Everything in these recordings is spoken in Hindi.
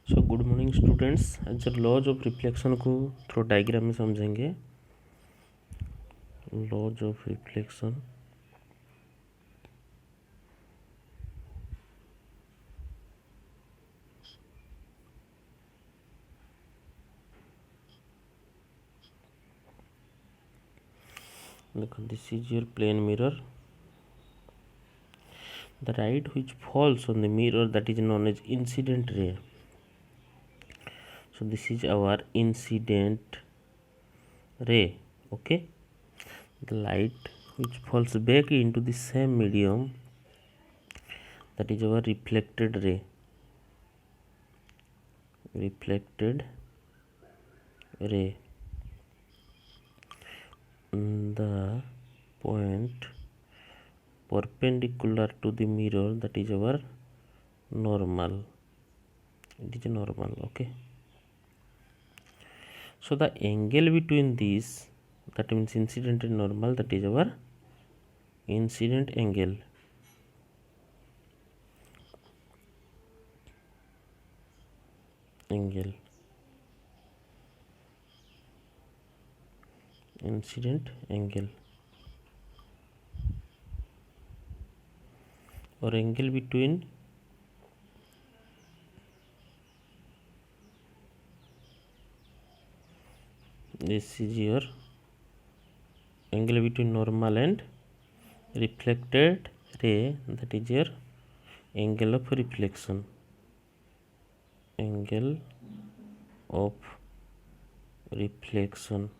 सो गुड मॉर्निंग स्टूडेंट्स। आज लॉज ऑफ रिफ्लेक्शन को थ्रू डायग्राम में समझेंगे। लॉज ऑफ रिफ्लेक्शन, देखो this is your plane mirror. The light which falls on the mirror, that is known as incident ray. So this is our incident ray. Okay, the light which falls back into the same medium, that is our reflected ray. Reflected ray. The point perpendicular to the mirror, that is our normal. It is normal. Okay, so the angle between these, that means incident and normal, that is our incident angle. Incident angle or angle between this is your angle between normal and reflected ray, that is your angle of reflection. Angle of reflection.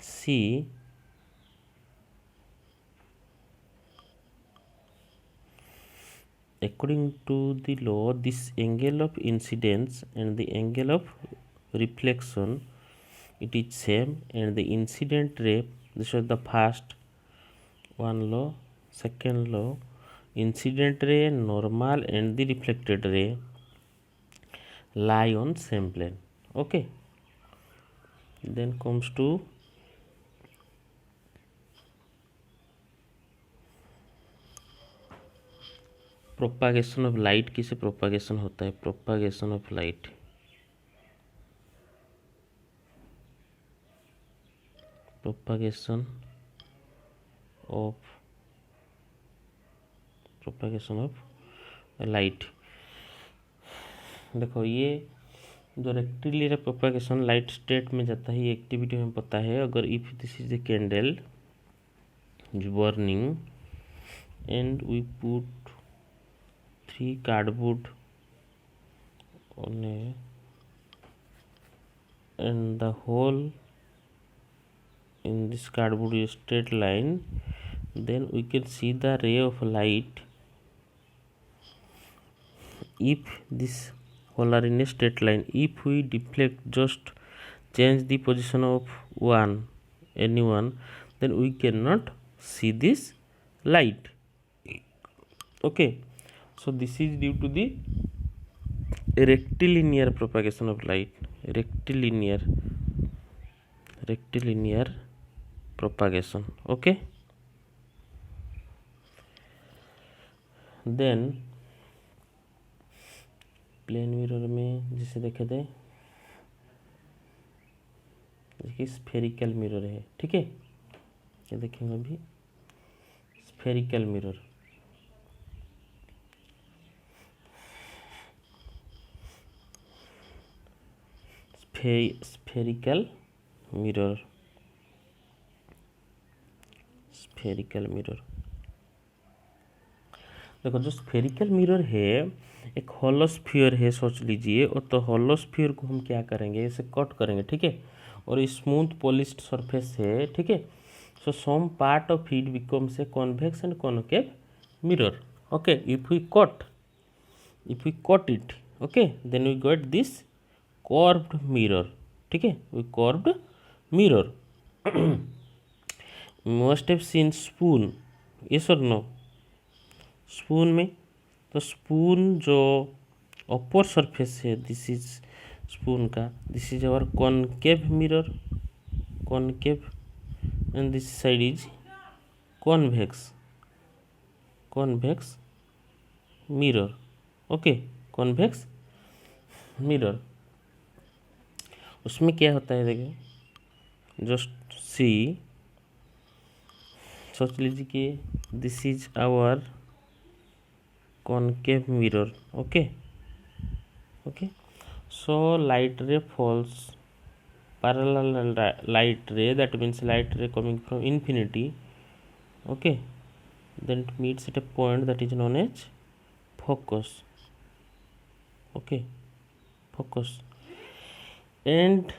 See, according to the law, this angle of incidence and the angle of reflection, it is same, and the incident ray, this was the first one law. Second law, incident ray, normal and the reflected ray lie on same plane. Okay, then comes to propagation of light. किसे प्रोपागेशन होता है? Propagation of light, propagation of light. देखो ये जो रेक्टिलियर प्रोपागेशन लाइट स्टेट में जाता है, ये एक्टिविटी हमें पता है। अगर if this is a candle burning and we put 3 cardboard on and the hole in this cardboard is straight line, then we can see the ray of light. If this hole are in a straight line, if we deflect, just change the position of anyone, then we cannot see this light. Okay, so this is due to the rectilinear propagation of light. Rectilinear propagation. Okay, then plane mirror में जैसे देखे थे, देखिए स्फेरिकल मिरर है। ठीक है, ये देखेंगे अभी spherical mirror. Spherical mirror, spherical mirror. देखो जो स्फेरिकल मिरर है, एक हॉलो स्फीयर है, सोच लीजिए। और तो हॉलो स्फीयर को हम क्या करेंगे, इसे कट करेंगे। ठीक है, और स्मूथ पॉलिश्ड सरफेस है। ठीक है, so some part of it becomes a convex and concave mirror. Okay, if we cut it, okay, then we get this curved mirror. ठीक है, we curved mirror. Must have seen spoon, yes और नो? स्पून में तो स्पून जो अपर सरफेस है, दिस इज स्पून का, this is our concave mirror, concave, and this side is convex, convex mirror. Okay, convex mirror. उसमें क्या होता है देखिए, जस्ट सी, सोच लीजिए कि this is our concave mirror. Okay okay, so light ray falls parallel light ray, that means light ray coming from infinity. Okay, then it meets at a point that is known as focus. Okay, focus. And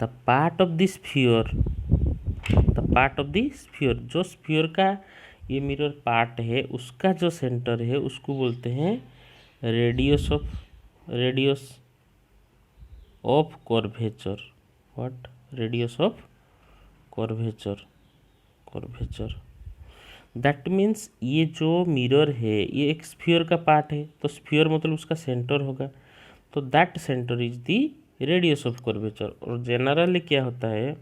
the part of the sphere, जो स्फीयर का ये मिरर पार्ट है उसका जो सेंटर है उसको बोलते हैं radius of curvature. What? Radius of curvature. That means ये जो मिरर है ये एक स्फीयर का पार्ट है, तो स्फीयर मतलब उसका सेंटर होगा, तो that centre is the radius of curvature. और जनरली क्या होता है,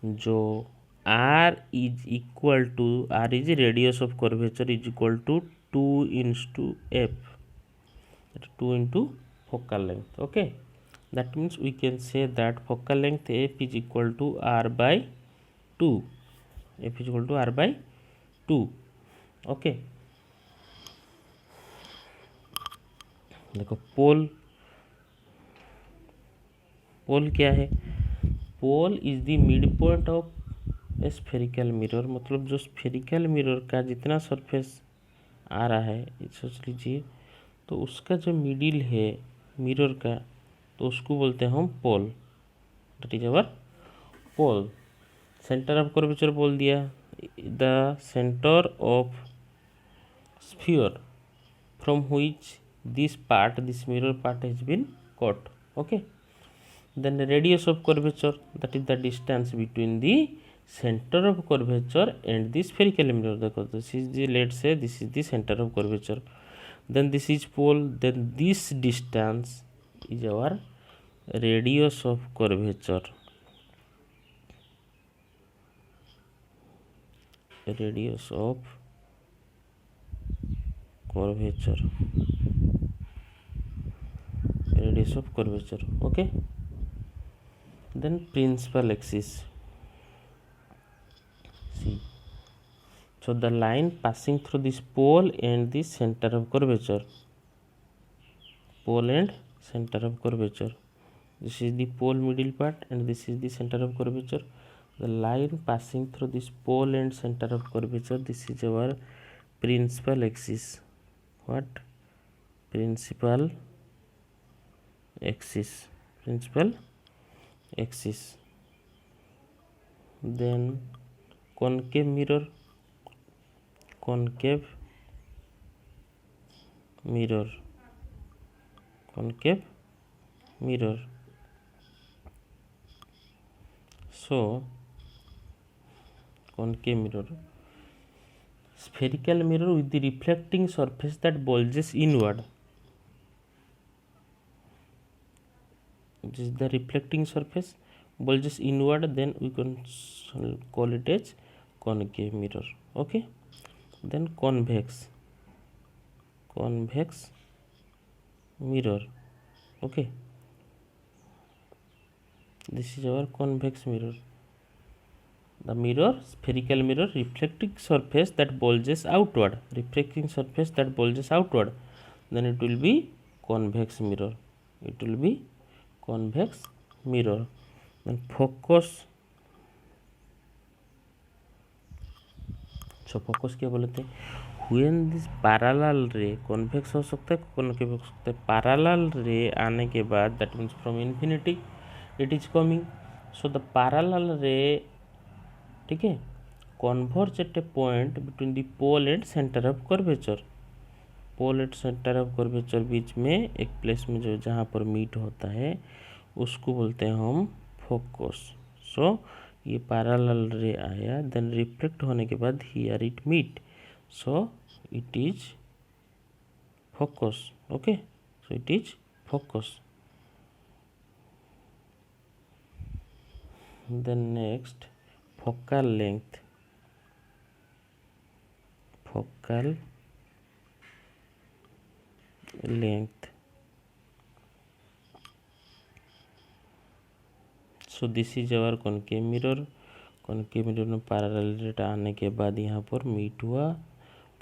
जो r is radius of curvature is equal to 2 into focal length. Okay, that means we can say that focal length f is equal to r by 2. Okay, देखो पोल क्या है, pole is the mid point of spherical mirror. मतलब जो स्फेरिकल मिरर का जितना सरफेस आ रहा है सोच लीजिए, तो उसका जो मिडिल है मिरर का, तो उसको बोलते हैं हम pole. That is our pole. Centre of curvature बोल दिया, the centre of sphere from which this mirror part has been cut. Okay, then radius of curvature, that is the distance between the center of curvature and the spherical mirror. देखो this is the, let's say this is the center of curvature, then this is pole, then this distance is our radius of curvature. Radius of curvature. Okay, then principal axis. See, so the line passing through this pole and the center of curvature. This is the pole middle part and this is the center of curvature. The line passing through this pole and center of curvature, this is our principal axis. What? Principal axis. Then concave mirror. So concave mirror, spherical mirror with the reflecting surface that bulges inward. This is the reflecting surface bulges inward, then we can call it as concave mirror. Okay, then convex mirror. Okay, this is our convex mirror. The mirror, spherical mirror, reflecting surface that bulges outward, then it will be convex mirror. Then focus. So focus क्या बोलते हैं, when this parallel ray, convex हो सकता है, concave हो सकता है, parallel ray आने के बाद, that means from infinity it is coming, so the parallel ray, ठीक है, converge at a point between the pole and center of curvature. बीच में एक प्लेस में जो जहाँ पर मीट होता है उसको बोलते हैं हम फोकस। सो ये पैरेलल रे आया, देन रिफ्लेक्ट होने के बाद here it meet, so it is focus. Okay, so it is focus. Then next focal length. focal length. So this is our concave mirror. concave mirror में parallel rate आने के बाद यहाँ पर meet हुआ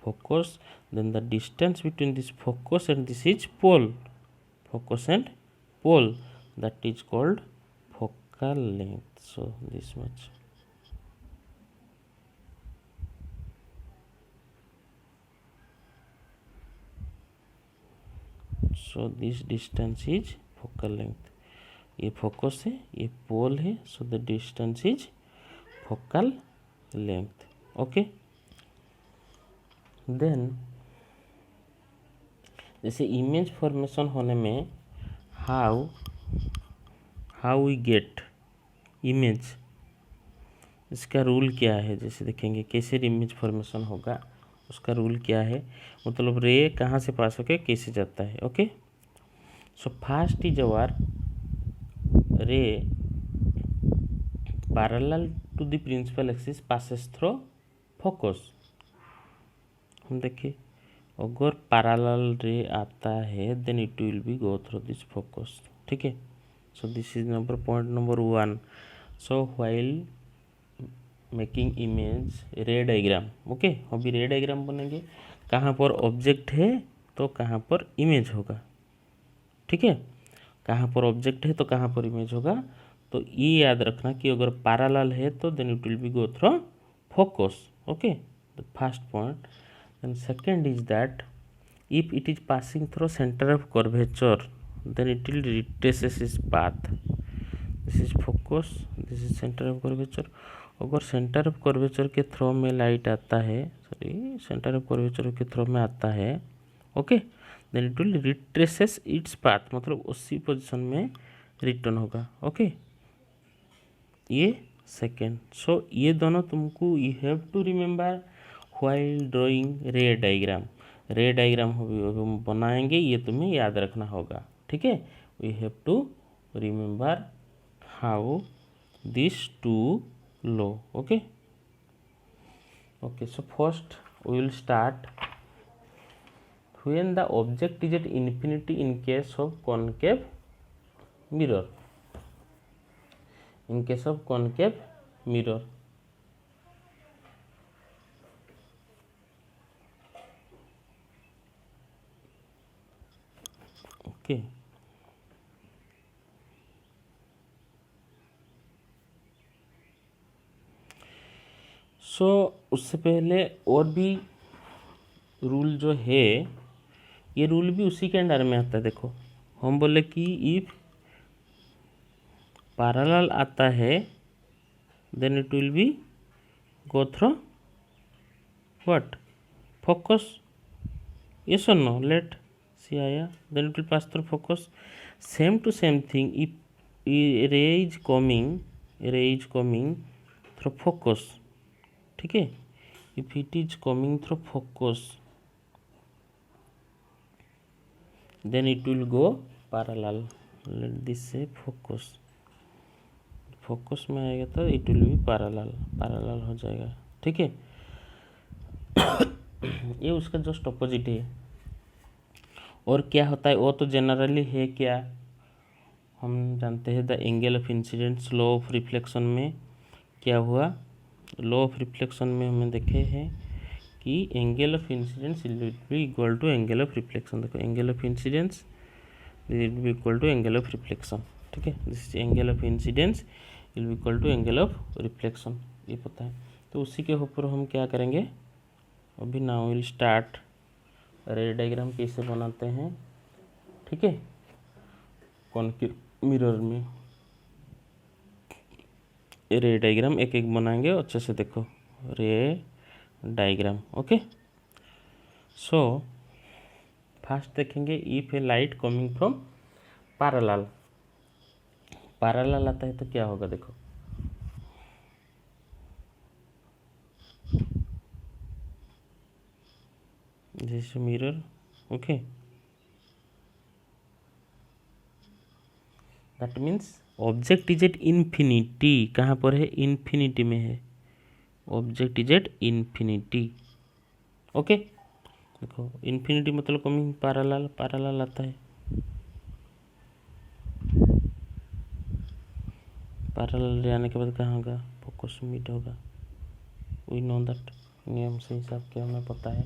focus, then the distance between this focus and this is pole, focus and pole, that is called focal length. So this much. So this distance is focal length. ये फोकस है, ये पोल है, so the distance is focal length. Okay, then जैसे इमेज फॉर्मेशन होने में हाउ वी गेट इमेज, इसका रूल क्या है, जैसे देखेंगे कैसे इमेज फॉर्मेशन होगा, उसका रूल क्या है, मतलब रे कहाँ से पास होके कैसे जाता है. Okay, so first is our ray parallel to the principal axis passes through focus. हम देखिए अगर पैरेलल रे आता है then it will be go through this focus. ठीक है, so this is point number 1. So while making image ray diagram, okay, अभी रे डायग्राम बनेंगे, कहाँ पर ऑब्जेक्ट है तो कहाँ पर इमेज होगा. ठीक है, कहाँ पर ऑब्जेक्ट है तो कहाँ पर इमेज होगा. तो ये याद रखना कि अगर पैरेलल है तो then it will be go through focus. Okay, the first point. Then second is that if it is passing through centre of curvature then it will retraces is path. This is focus, this is centre of curvature. अगर सेंटर ऑफ कर्वेचर के थ्रू में लाइट आता है, सॉरी सेंटर ऑफ कर्वेचर के थ्रू में आता है, okay, then it will retraces its path, मतलब उसी पोजीशन में रिटर्न होगा. ओके, ये सेकेंड. सो ये दोनों तुमको you have to remember while drawing ray diagram. Ray diagram हम बनाएंगे, ये तुम्हें याद रखना होगा. ठीक है, we have to remember how this two law. Okay, okay, so first we will start when the object is at infinity in case of concave mirror. In case of concave mirror, okay, सो उससे पहले और भी रूल जो है, ये रूल भी उसी के अंडर में आता है. देखो हम बोले कि इफ पैरेलल आता है then it will be go through what, focus. Yes और नो, लेट सी आया, then it will pass through focus. Same to same thing if ray is coming through focus. ठीक है, if it is coming through focus then it will go parallel. let this say focus, focus में आएगा तो it will be parallel हो जाएगा. ठीक है, ये उसका जस्ट ऑपोजिट है. और क्या होता है वो तो जनरली है, क्या हम जानते हैं, the angle of incidence law of reflection में क्या हुआ. लॉ ऑफ रिफ्लेक्शन में हमें देखे हैं कि angle of incidence will be equal to angle of reflection. देखो angle of incidence will be equal to angle of reflection. ठीक है, this angle of incidence will be equal to angle of reflection, ये पता है. तो उसी के ऊपर हम क्या करेंगे अभी. नाउ विल स्टार्ट रे डायग्राम कैसे बनाते हैं. ठीक है, कॉन्केव मिरर में रे डायग्राम एक एक बनाएंगे अच्छे से. देखो ray diagram. Okay, so first देखेंगे if a light coming from parallel आता है तो क्या होगा. देखो this mirror. Okay, that means object is at infinity. कहाँ पर है, इन्फिनिटी में है. Object is at infinity. Okay, देखो इन्फिनिटी मतलब कमिंग पैरेलल, पैरेलल आता है, पैरेलल आने के बाद कहाँ होगा, फोकस मीट होगा, वी नो दैट, नियम से हिसाब के हमें पता है।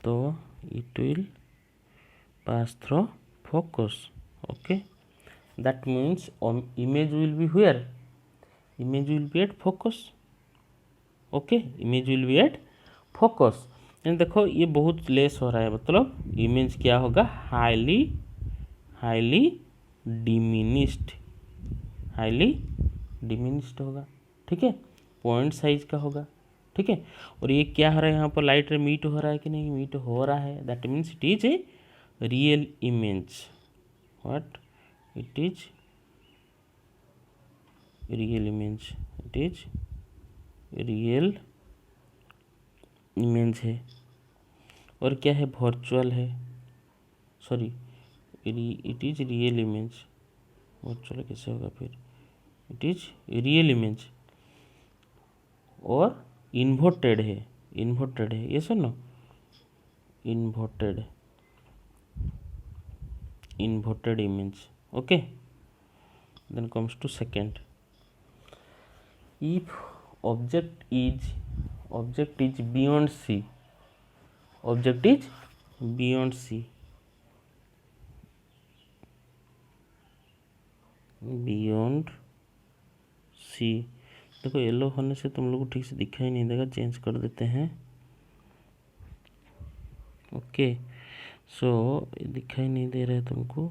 तो it will pass through focus, okay, that means image will be where, image will be at focus, okay, image will be at focus. And देखो ये बहुत लेस हो रहा है, मतलब इमेज क्या होगा, highly highly diminished, highly diminished होगा, ठीक है, पॉइंट साइज का होगा, ठीक है। और ये क्या हो रहा है यहाँ पर, लाइट रे मीट हो रहा है कि नहीं, मीट हो रहा है, that means it is a real image, what, it is real image, it is real image है। और क्या है, वर्चुअल है, sorry, it is real image, virtual कैसे होगा फिर, इट इज रियल इमेज। और इन्वर्टेड है, इन्वर्टेड है, ये सुनो, inverted, inverted image, okay. Then comes to second, if object is beyond C, object is beyond C, beyond C, देखो येलो होने से तुम लोग को ठीक से दिखाई नहीं देगा, चेंज कर देते हैं, ओके। सो दिखाई नहीं दे रहा है तुमको,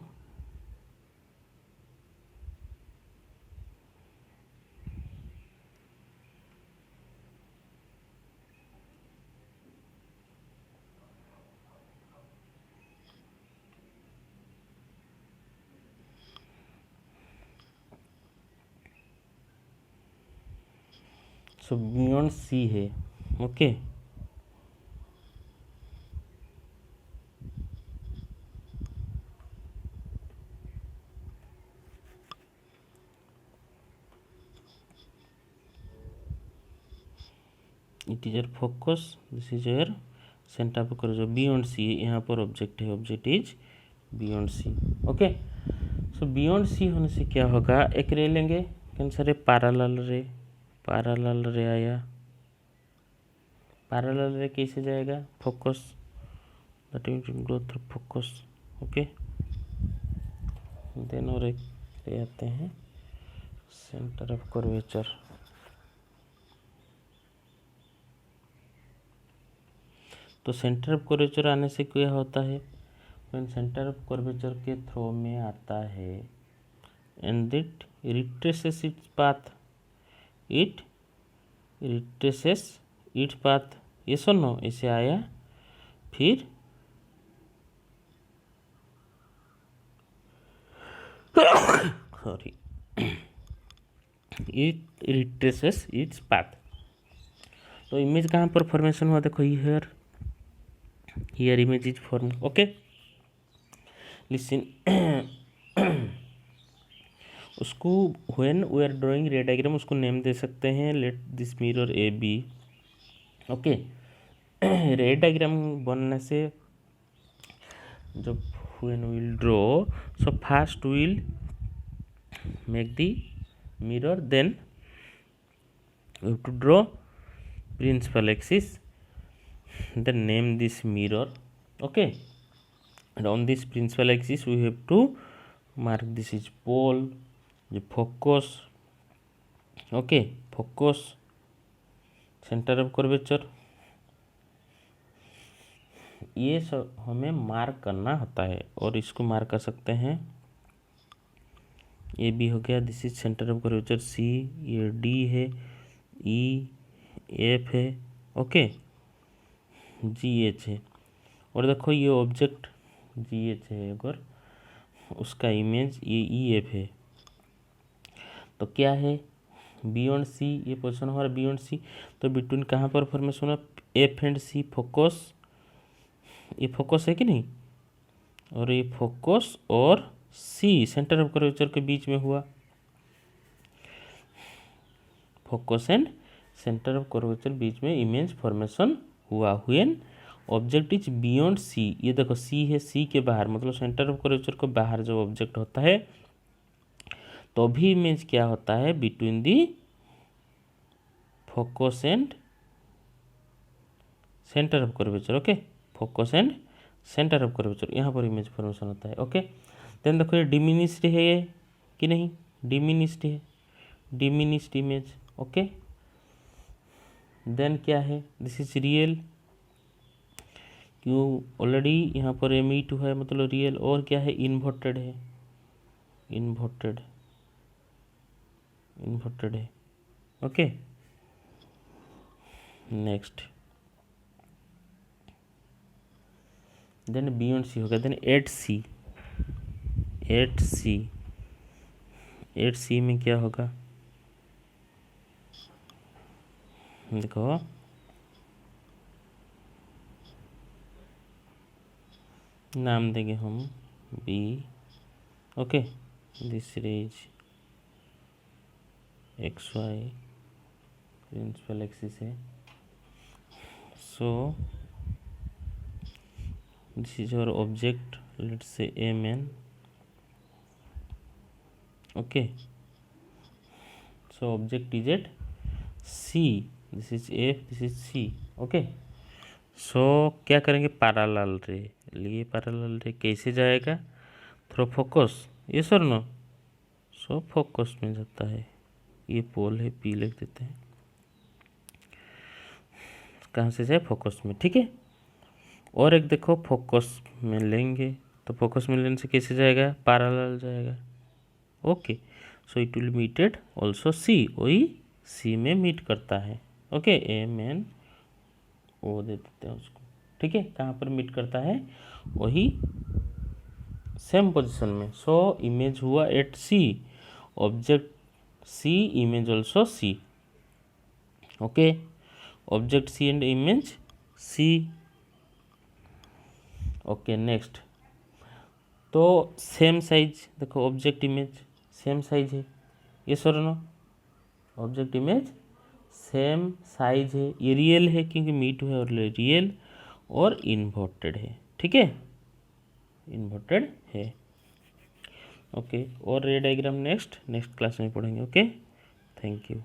सो बियॉन्ड सी है, okay. It is your focus, this is your centre focus, जो बियॉन्ड सी है, यहाँ पर ऑब्जेक्ट है, object is beyond C, okay. So beyond C होने से क्या होगा, एक रे लेंगे, कौन सा रे, पैरेलल रे, पैरेलल रे आया, पैरेलल रे कैसे जाएगा, focus, that means go through focus, okay. Then और एक रे आते हैं, सेंटर ऑफ कर्वेचर, तो सेंटर ऑफ कर्वेचर आने से क्या होता है, व्हेन सेंटर ऑफ कर्वेचर के थ्रू में आता है and it retraces its path, it retraces its path, ये सुनो ऐसे आया, फिर sorry, it retraces its path. तो इमेज कहाँ पर फॉर्मेशन हुआ, देखो here, here image is form, okay. Listen, उसको when we are drawing ray diagram, उसको नेम दे सकते हैं, let this mirror A B, okay. Ray diagram बनने से जब when will draw, so first will make the mirror, then we have to draw principal axis, then name this mirror, okay, and on this principal axis we have to mark, this is pole, the focus, okay, focus, center of curvature, ये सब हमें मार्क करना होता है। और इसको मार्क कर सकते हैं, ये भी हो गया, this is centre of curvature C, ये डी है, ई एफ है, ओके, जी एच है। और देखो ये ऑब्जेक्ट जी एच है, अगर उसका इमेज ये ई एफ है, तो क्या है, बियॉन्ड सी, ये पोजिशन हमारा बियॉन्ड सी, तो बिटवीन कहाँ पर फॉर्मेशन हुआ, एफ एंड सी, फोकस, ये फोकस है कि नहीं, और ये फोकस और सी सेंटर ऑफ कर्वेचर के बीच में हुआ, focus and centre of curvature बीच में इमेज फॉर्मेशन हुआ when object is beyond C. ये देखो सी है, सी के बाहर मतलब सेंटर ऑफ कर्वेचर के बाहर जो ऑब्जेक्ट होता है तो भी इमेज क्या होता है between the focus and centre of curvature. Okay, focus and centre of curvature, यहाँ पर इमेज फॉर्मेशन होता है। ओके, देन देखो ये डिमिनिश्ड है कि नहीं, डिमिनिश्ड है, डिमिनिश्ड इमेज। ओके, देन क्या है, दिस इज रियल, क्यों ऑलरेडी यहाँ पर M2 है मतलब रियल। और क्या है, इन्वर्टेड है, इन्वर्टेड, इन्वर्टेड है। Okay, next then beyond C होगा, then at C, at C, at C में क्या होगा, देखो नाम देंगे हम B. Okay, this is X Y principal axis है, so this is our object, let's say Mn. Okay, so object is at C, this is F, this is C. Okay, so क्या करेंगे, पैरेलल रे लिए, पैरेलल रे कैसे जाएगा, थ्रू फोकस, ये सर नो, सो फोकस में जाता है, ये पोल है P लिख देते हैं, कहाँ से जाए फोकस में। ठीक है, और एक देखो फोकस में लेंगे तो फोकस में लेने से कैसे जाएगा, पैरेलल जाएगा। Okay, so it will meted also see, वही सी में मीट करता है। ओके, MN O दे देते हैं उसको। ठीक है, कहाँ पर मीट करता है, वही सेम पोजीशन में। सो इमेज हुआ at C, object C, image also C. Okay, object C and image C. Okay, next, तो सेम साइज, देखो ऑब्जेक्ट इमेज सेम साइज है, ये sir no, object image same size है, ये रियल है क्योंकि मीट है और रियल, और इन्वर्टेड है। ठीक है, इन्वर्टेड है। ओके, और रे डायग्राम नेक्स्ट क्लास में पढ़ेंगे। Okay, thank you.